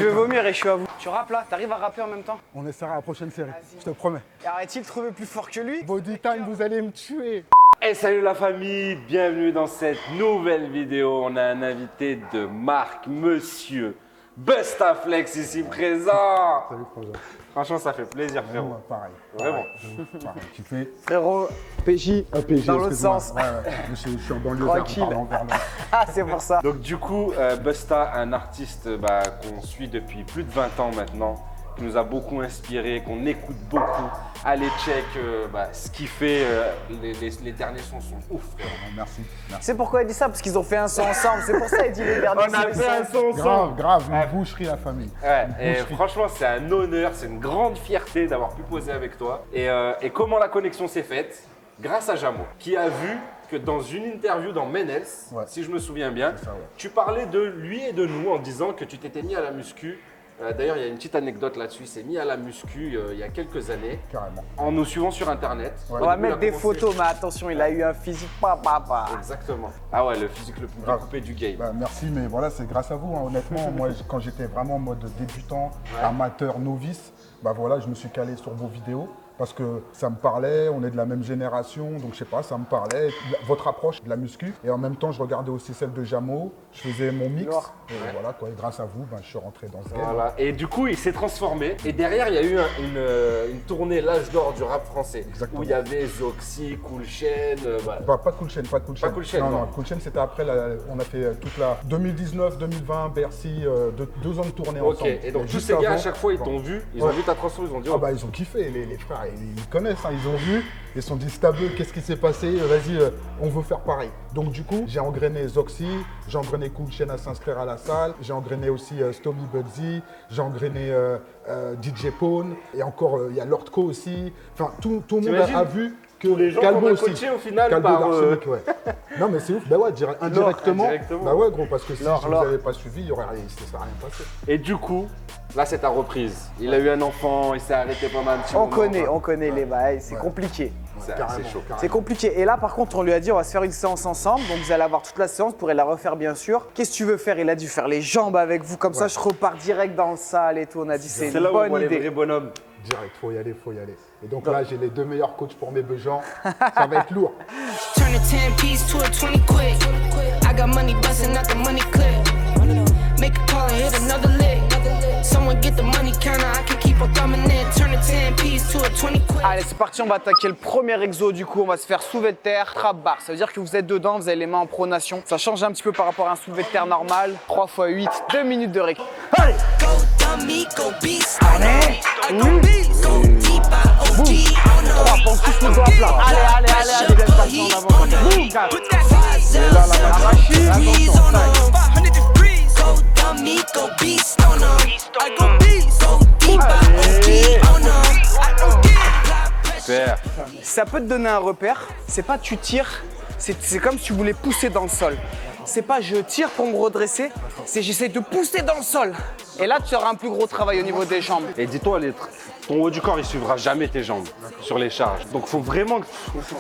vais vomir et je suis à vous. Tu rappes là? T'arrives à rapper en même temps? On essaiera la prochaine série, je te promets. Et arrête-il de trouver plus fort que lui? Body time, vous allez me tuer. Hey, salut la famille, bienvenue dans cette nouvelle vidéo. On a un invité de marque, monsieur Bustaflex ici présent. Salut frangin. Franchement, ça fait plaisir, frérot. Ouais, pareil. Vraiment. Pareil. Tu fais Frérot, PJ, PJ, dans l'autre excuse-moi. sens. Ouais. Je suis en banlieue Tranquille. vers Ah, c'est pour ça. Donc du coup, Busta, un artiste qu'on suit depuis plus de 20 ans maintenant, qui nous a beaucoup inspiré, qu'on écoute beaucoup. Allez check ce qu'il fait, les derniers sons sont ouf, frérot. Merci. Tu sais pourquoi il dit ça? Parce qu'ils ont fait un son ensemble. C'est pour ça qu'il dit les derniers On a sons, ils fait un sont- son. Grave, une boucherie la famille. Ouais, Une et boucherie. franchement, c'est un honneur, c'est une grande fierté d'avoir pu poser avec toi. Et comment la connexion s'est faite? Grâce à Jamo, qui a vu que dans une interview dans Menels, Ouais. si je me souviens bien, C'est ça, ouais. tu parlais de lui et de nous en disant que tu t'étais mis à la muscu. D'ailleurs, il y a une petite anecdote là-dessus, il s'est mis à la muscu il y a quelques années, Carrément. en nous suivant sur Internet. Ouais. On va Au début, mettre il a des commencé- photos, mais attention, il a eu un physique pas. Exactement. Ah ouais, le physique le plus Grave. découpé du game. Bah, merci, mais voilà, c'est grâce à vous. Hein. Honnêtement, moi, quand j'étais vraiment en mode débutant, amateur, novice, bah voilà, je me suis calé sur vos vidéos parce que ça me parlait, on est de la même génération, donc je sais pas, ça me parlait. Votre approche de la muscu, et en même temps, je regardais aussi celle de Jamo, je faisais mon mix, Lourd. et voilà, quoi, et grâce à vous, bah, je suis rentré dans ce game. Voilà. Et du coup, il s'est transformé. Et derrière, il y a eu une tournée l'âge d'or du rap français. Exactement. Où il y avait Zoxy, Cool Chain. Pas Cool Chain, pas Cool Chain. Pas Cool Chain, non, non. non, Cool Chain, c'était après, on a fait toute la 2019, 2020, Bercy, 2 ans de tournée Ok, ensemble. et donc tous juste ces gars, à avant- chaque fois, ils bon. t'ont vu, ils Ouais. ont vu ta transformation, ils ont dit Ah oh, bah ils ont kiffé, les frères, ils connaissent, hein, ils ont vu, ils se sont dit Stabeux, qu'est-ce qui s'est passé, vas-y, on veut faire pareil. Donc du coup, j'ai engrainé Zoxy, j'ai engrainé Cool Chain à s'inscrire à la salle, j'ai engrainé aussi Stomy Bugsy, j'ai engrainé DJ Pone, et encore il y a Lordco aussi, enfin tout le monde T'imagines a vu que tous les gens Calbo qu'on a aussi. coachés au final Calbo par, d'Arsenic, ouais. Non mais c'est ouf, bah ouais, indirectement, indirectement. bah ouais gros, parce que si Lord, je vous Lord. avais pas suivi, il y aurait rien, ça serait rien passé. Et du coup, là, c'est ta reprise. Il a eu un enfant, il s'est arrêté pendant un petit On moment. connaît les bails, c'est Ouais. compliqué. C'est Carrément, chaud. C'est compliqué. Et là, par contre, on lui a dit, on va se faire une séance ensemble. Donc, vous allez avoir toute la séance, vous pourrez la refaire, bien sûr. Qu'est-ce que tu veux faire? Il a dû faire les jambes avec vous. Comme ça, je repars direct dans le salle et tout. On a dit, c'est C'est une là où on bonne voit les vrais idée. bonhommes. Direct, faut y aller, faut y aller. Et donc là, j'ai les 2 meilleurs coachs pour mes besoins, ça va être lourd. Turn a 10 piece to a 20 quick. I got money bustin' out the money clip. Make a call and hit another lick. Someone get the money counter, I can keep on thumbing it. Turn a 10 piece to a 20 quick. Allez, c'est parti, on va attaquer le premier exo. Du coup, on va se faire soulevé de terre, trap bar. Ça veut dire que vous êtes dedans, vous avez les mains en pronation. Ça change un petit peu par rapport à un soulevé de terre normal. 3 x 8, 2 minutes de récup. Allez! Go dummy, go beast. I go beast. Go deep, I OD. Oh 3, no. pense tous le doigt à plat. Allez, allez, deuxième partie en avant. Boum, 4. Put that 5 cells Là, la machine, degrees attention, on them. 500 degrees. Go dummy, go beast on them. I go beast. Go deep, I OD on them. I OD. Apply pressure. Super. Ça peut te donner un repère. C'est pas tu tires, c'est comme si tu voulais pousser dans le sol. C'est pas je tire pour me redresser, c'est j'essaie de pousser dans le sol. Et là, tu auras un plus gros travail au niveau des jambes. Et dis-toi, ton haut du corps, il suivra jamais tes jambes sur les charges. Donc, faut vraiment que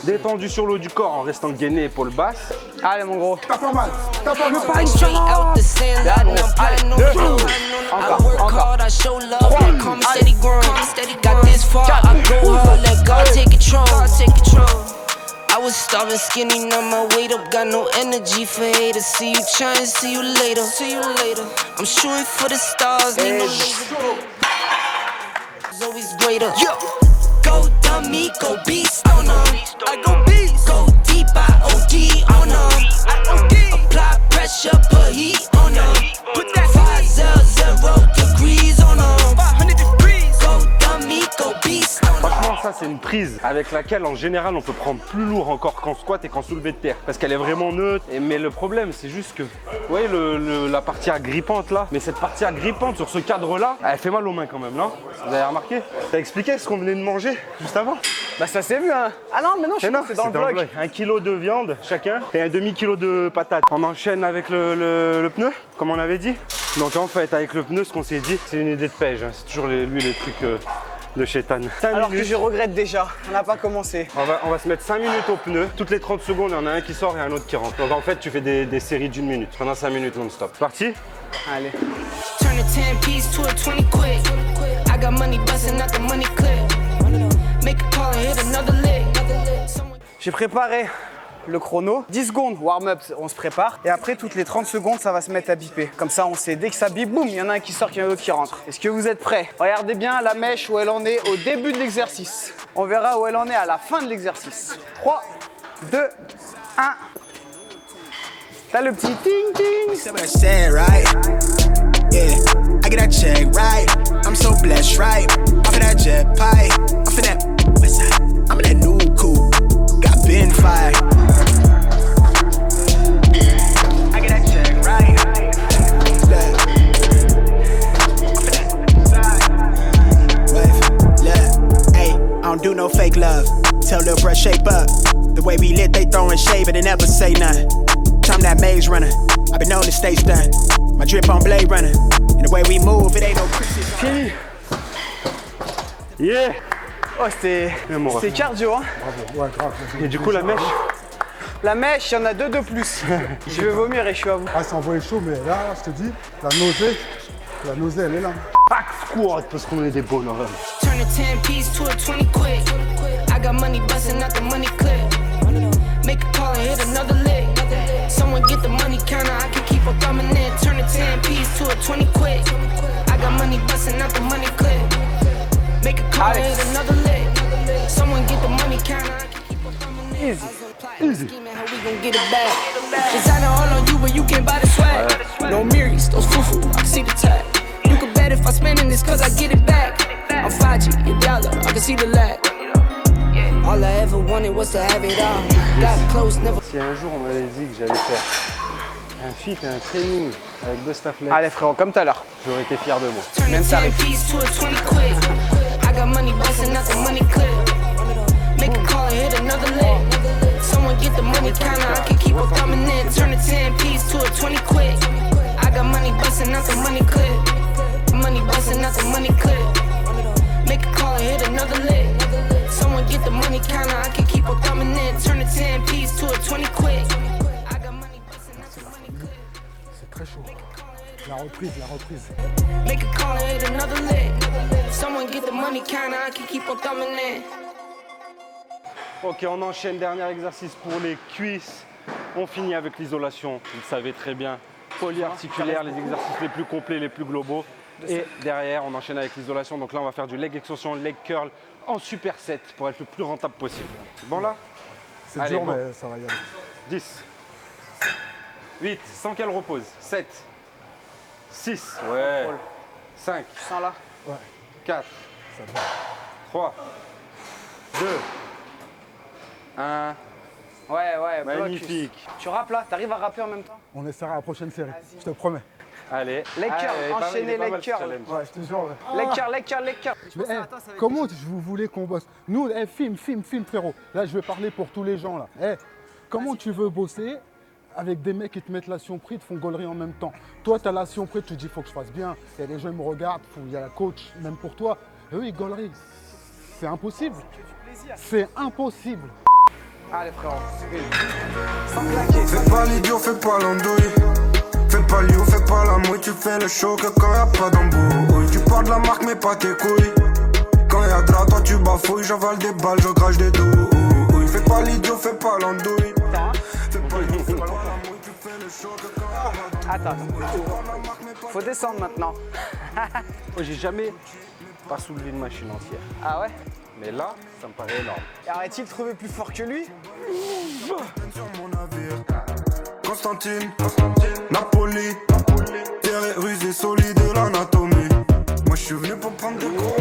détendu sur le haut du corps en restant gainé épaule basse. Allez, mon gros. T'as pas mal, t'as pas mal. Pas une Straight out the sand, Allez, I'm planning on deux. flow. Encore, I work encore. hard, I show love. Trois. They call me steady Allez. grind. Got this far, I go hard, let God take control. I was starving, skinny, now my weight up, got no energy for haters. See you trying, see you later. I'm shooting for the stars, need no laser. It's always greater. Go dummy, go beast on 'em. I go beast. Go deep, I OD on 'em. I OD. Apply pressure, put heat on 'em. Put that 500 degrees on 'em. 500 degrees. Go dummy, go beast on 'em. Franchement, ça, c'est une prise avec laquelle, en général, on peut prendre plus lourd encore qu'en squat et qu'en soulevé de terre. Parce qu'elle est vraiment neutre. Mais le problème, c'est juste que, vous voyez, la partie agrippante là, mais cette partie agrippante sur ce cadre-là, elle fait mal aux mains quand même, là. Vous avez remarqué? T'as expliqué ce qu'on venait de manger juste avant? Bah, ça s'est vu, hein. Ah non, mais non, je sais Mais non, pas, c'est dans le vlog. 1 kilo de viande chacun et un demi-kilo de patates. On enchaîne avec le pneu, comme on avait dit. Donc en fait, avec le pneu, ce qu'on s'est dit, c'est une idée de pêche. Hein. C'est toujours lui les trucs de chétan. 5 Alors que minutes. je regrette déjà, on n'a pas commencé. On va se mettre 5 minutes au pneu. Toutes les 30 secondes, il y en a un qui sort et un autre qui rentre. Donc en fait, tu fais des séries d'1 minute pendant 5 minutes non-stop. Parti? Allez. Turn a 10 piece to a 20 quick. I got money busting out the money clip. Make a call and hit another lick. J'ai préparé le chrono. 10 secondes, warm-up, on se prépare. Et après, toutes les 30 secondes, ça va se mettre à biper. Comme ça, on sait, dès que ça bip, boum, il y en a un qui sort, il y en a un autre qui rentre. Est-ce que vous êtes prêts? Regardez bien la mèche où elle en est au début de l'exercice. On verra où elle en est à la fin de l'exercice. 3, 2, 1. T'as le petit ting-ting. That's what I said, right? Yeah, I get that check, right? I'm so blessed, right? Off of that jet pie, off of that west side. I'm in that new coupe, got Ben fired. I get that check, right? Look, off of that side. Wave, look, hey, I don't do no fake love. Tell Lil' bruh shape up. The way we lit, they throwing shade, but they never say nothing. I'm that maze runner. I've been on the stage done. My drip on Blade Runner. And the way we move, it ain't no Christmas. Fini. Yeah. Oh, c'était cardio, hein. Ouais, grave. Et du coup, la mèche. La mèche, il y en a deux de plus. Je vais vomir et je suis à vous. Ah, c'est envoyé chaud, mais là, je te dis, la nausée, elle est là. Pack squat parce qu'on est des bonhommes. Turn a 10 piece to a 20 quick. I got money busting out the money clip. Make a call and hit another lick. Someone get the money counter, I can keep on thumbing in. Turn a 10 piece to a 20 quick. I got money busting out the money clip. Make a call and hit another lick. Someone get the money counter, I can keep on thumbing in. Easy. How we gon' get it back? Designer all on you, but you can't buy the swag. No Miris, those fufu, I can see the tag. You can bet if I spending this cause I get it back. I'm 5G, a dollar, I can see the lag. All I ever wanted was to have it all. Got close, never. Si un jour on m'avait dit que j'allais faire un feat et un training avec Bustaflex, Allez frérot, comme tout à l'heure. j'aurais été fier de moi. Turn a 10 piece to a 20 quick. I got money busting out the money clip. Make a call and hit another lick. Someone get the money counter, I can keep on thumbing in. Turn a 10 piece to a 20 quick. I got money busting out the money clip. Money busting out the money clip. Make a call and hit another lick. Someone get the money counter, I can keep on thumbing in. Turn a 10 piece to a 20 quick. I got money busting out the money clip. C'est très chaud. La reprise. Make a call and hit another lick. Someone get the money counter, I can keep on thumbing in. Ok, on enchaîne, dernier exercice pour les cuisses. On finit avec l'isolation, vous le savez très bien. Polyarticulaire, les exercices les plus complets, les plus globaux. Et derrière, on enchaîne avec l'isolation. Donc là, on va faire du leg extension, leg curl en superset pour être le plus rentable possible. C'est bon là? C'est Allez, dur, bon. mais ça va y aller. 10, 8, sans qu'elle repose. 7, 6, ouais. 5, Tu sens là? 4, 3, 2, 1. Ouais, Magnifique. blocus. Tu rappes là? T'arrives à rapper en même temps? On essaiera la prochaine série, je te promets. Allez. Leg curl, Ah, il est pas mal, enchaînez il est pas leg mal, ce curl. challenge. Ouais, je te jure. Leg curl. Mais, comment vous voulez qu'on bosse? Nous, film, frérot. Là, je vais parler pour tous les gens, là. Comment tu veux bosser avec des mecs qui te mettent la Sion-Prix, te font gaulerie en même temps? Toi, tu as la Sion-Prix, tu te dis, il faut que je fasse bien. Et les gens ils me regardent, il y a la coach, même pour toi. Et eux, ils gaulerie. C'est impossible. C'est impossible. Allez frérot. Fais pas l'idiot, fais pas l'andouille. Fais pas l'idiot, fais pas la mouille. Tu fais le show que quand y'a pas d'embrouille. Tu parles de la marque mais pas tes couilles. Quand y'a de la toi tu bafouilles. J'avale des balles, je crache des douilles. Fais pas l'idiot, fais pas l'andouille. Fais pas l'idiot, fais pas la mouille. Tu fais le show que quand y'a pas d'embrouille. Attends. Faut descendre maintenant. Moi, j'ai jamais pas soulevé une machine entière. Ah ouais? Mais là, ça me paraît énorme. Et aurait-il trouvé plus fort que lui? sur mon navire. Constantine, Napoli, terre est rusée, solide de l'anatomie. Moi je suis venu pour prendre des gros.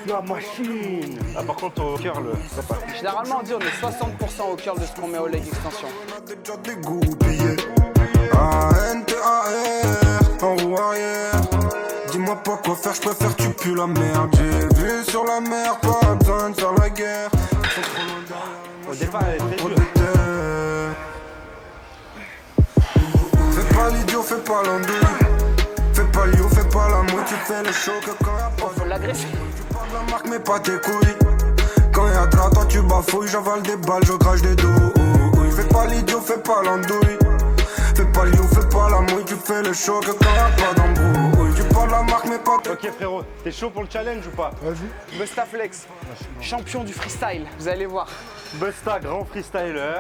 La machine. Ah, par contre, au curl, ça passe. Généralement on dit on est 60% au curl de ce qu'on met au leg extension. On a déjà dégoupillé. A-N-T-A-R, en roue arrière. Dis-moi pas quoi faire, je préfère tu pues la merde. J'ai vu sur la mer, pas besoin de faire la guerre. Au départ, elle est très dure. Fais pas l'idiot, fais pas l'andouille. Fais pas l'idiot, fais pas la mouille. Tu fais le show que quand y'a pas Faut l'agresser. Tu parles de la marque mais pas tes couilles. Quand y'a de la toi tu bafouilles. J'avale des balles, je crache des douilles. Fais pas l'idiot, fais pas l'andouille. Fais pas le you, fais pas la mouille, tu fais le show que quand y'a pas d'embrouille. Tu parles la marque mais pas Ok frérot, t'es chaud pour le challenge ou pas? Vas-y. Busta Flex, champion du freestyle, vous allez voir. Busta, grand freestyler,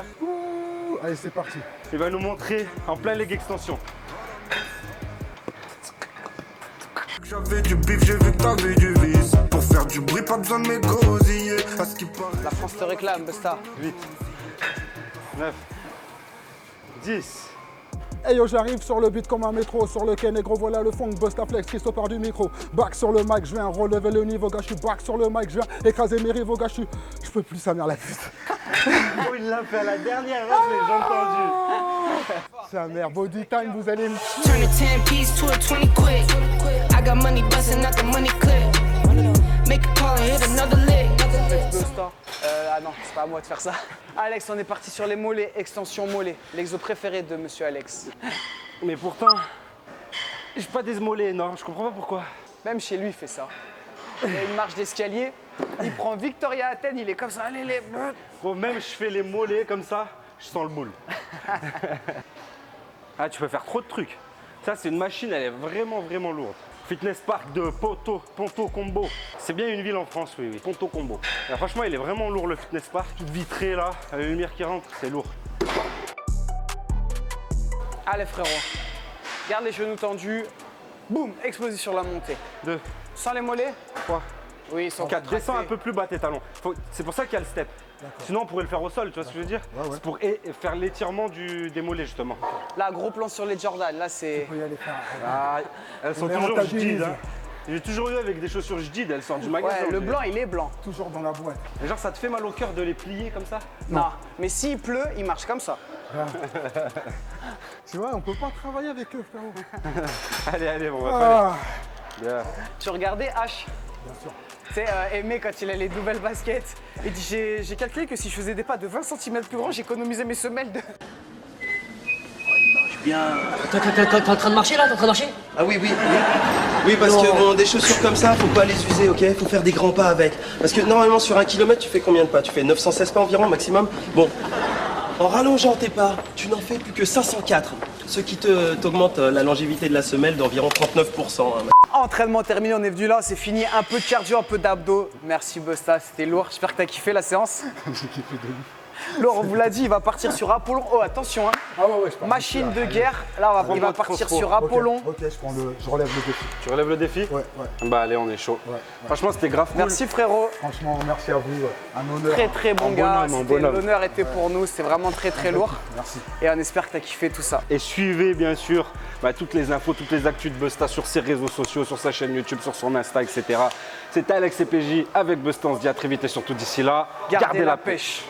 Allez, c'est parti. il va nous montrer en plein leg extension. J'avais du bif, j'ai vu que t'avais du vice. Pour faire du bruit, pas besoin de m'égosiller. À ce qui paraît. La France te réclame, Busta. 8, 9, 10. Hey yo, j'arrive sur le beat comme un métro, sur le quai négro, voilà le fond, Busta Flex, Christo part du micro. Back sur le mic, je viens relever le niveau, gars, je suis back sur le mic, je viens écraser mes rivaux, gars, je peux plus sa mère la pute. Oh, il l'a fait à la dernière rap, j'ai entendu. Sa mère, body time, vous allez me... Turn a 10 piece to a 20 quick. I got money busting out the money clip. Make a call and hit another lick. Busta. Ah non, c'est pas à moi de faire ça. Alex, on est parti sur les mollets, extension mollet. L'exo préféré de monsieur Alex. Mais pourtant, j'ai pas des mollets, non, je comprends pas pourquoi. Même chez lui, il fait ça. Il y a une marche d'escalier, il prend Victoria Athènes, il est comme ça, allez les... Bon, même je fais les mollets comme ça, je sens le boule. Ah, tu peux faire trop de trucs. Ça, c'est une machine, elle est vraiment, vraiment lourde. Fitness Park de Ponto Combo. C'est bien une ville en France, oui, oui. Ponto Combo. Et franchement, il est vraiment lourd le Fitness Park. Tout vitré là, la lumière qui rentre, c'est lourd. Allez frérot, garde les genoux tendus, boum, explosé sur la montée. 2, Sans les mollets 3, Oui, ils sont 4. contractés. Descends un peu plus bas tes talons. C'est pour ça qu'il y a le step. Sinon, on pourrait le faire au sol, tu vois ce que je veux dire? C'est pour faire l'étirement des mollets, justement. Là, gros plan sur les Jordan, là c'est... Faut y aller faire. Ah, elles sont On est toujours rentabilisé. jdides. Hein. J'ai toujours eu avec des chaussures jdides, elles sortent du magasin. Ouais, le blanc, il est blanc. Toujours dans la boîte. Et genre, ça te fait mal au cœur de les plier comme ça? Non, mais s'il pleut, il marche comme ça. Tu vois, on peut pas travailler avec eux, frérot. Allez, allez, on va Ah, faire. Bien. Tu regardais H? bien sûr. Tu sais, Aimé, quand il a les nouvelles baskets, il dit j'ai calculé que si je faisais des pas de 20 cm plus grands, j'économisais mes semelles de... Bien. T'es en train de marcher là? T'es en train de marcher? Ah oui, oui, oui. Oui, parce que bon, des chaussures comme ça, faut pas les user, ok? Faut faire des grands pas avec. Parce que normalement, sur 1 kilomètre, tu fais combien de pas? Tu fais 916 pas environ, maximum? Bon. En rallongeant tes pas, tu n'en fais plus que 504. Ce qui t'augmente la longévité de la semelle d'environ 39%. Hein. Entraînement terminé, on est venu là, c'est fini. Un peu de cardio, un peu d'abdos. Merci Busta, c'était lourd. J'espère que t'as kiffé la séance. J'ai kiffé de ouf. Laurent vous l'a dit, il va partir sur Apollon. Oh, attention, hein. Ah ouais, je pars Machine dessus, de là. guerre. Là, il va Allez. partir Trop, sur Ok, Apollon. Ok, je relève le défi. Tu relèves le défi? Ouais, ouais. Bah allez, on est chaud. Ouais. Franchement, c'était grave cool. Merci frérot. Franchement, merci à vous. Un honneur. Très très bon Un gars. bonhomme, un C'était- bonhomme. L'honneur était pour nous. C'est vraiment très très lourd. Merci. Et on espère que t'as kiffé tout ça. Et suivez bien sûr toutes les infos, toutes les actus de Busta sur ses réseaux sociaux, sur sa chaîne YouTube, sur son Insta, etc. C'était Alex CPJ avec Busta. On se dit à très vite et surtout d'ici là, Gardez la pêche.